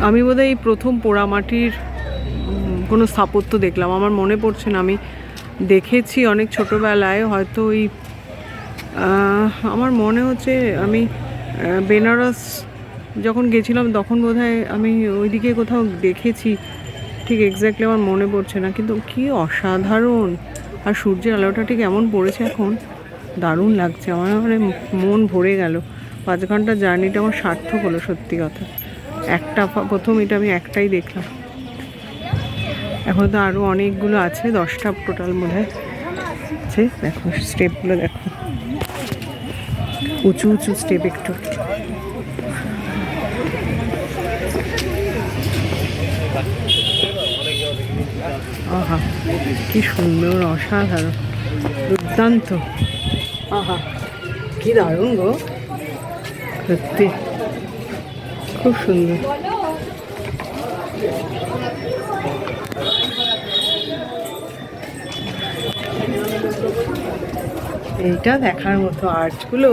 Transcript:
আমি বোধহয় এই প্রথম পোড়ামাটির কোনো স্থাপত্য দেখলাম, আমার মনে পড়ছে না। আমি দেখেছি অনেক ছোটোবেলায়, হয়তো ওই আমার মনে হচ্ছে আমি বেনারস যখন গেছিলাম তখন বোধহয় আমি ওইদিকে কোথাও দেখেছি, ঠিক এক্স্যাক্টলি আমার মনে পড়ছে না। কিন্তু কি অসাধারণ, আর সূর্যের আলোটা ঠিক এমন পড়েছে এখন, দারুণ লাগছে আমার, মানে মন ভরে গেল। 5 ঘন্টার জার্নিটা আমার সার্থক হলো সত্যি কথা। প্রথম এটা আমি একটাই দেখলাম, এখন তো আরও অনেকগুলো আছে, 10টা টোটাল মনে হয় আছে। দেখো স্টেপগুলো দেখো, উঁচু উঁচু স্টেপ একটু। আহা কি সুন্দর, অসাধারণ, দুর্দান্ত। আহা কি দারুণ গো, সত্যি খুব সুন্দর। এইটা দেখার মতো, আর্টগুলো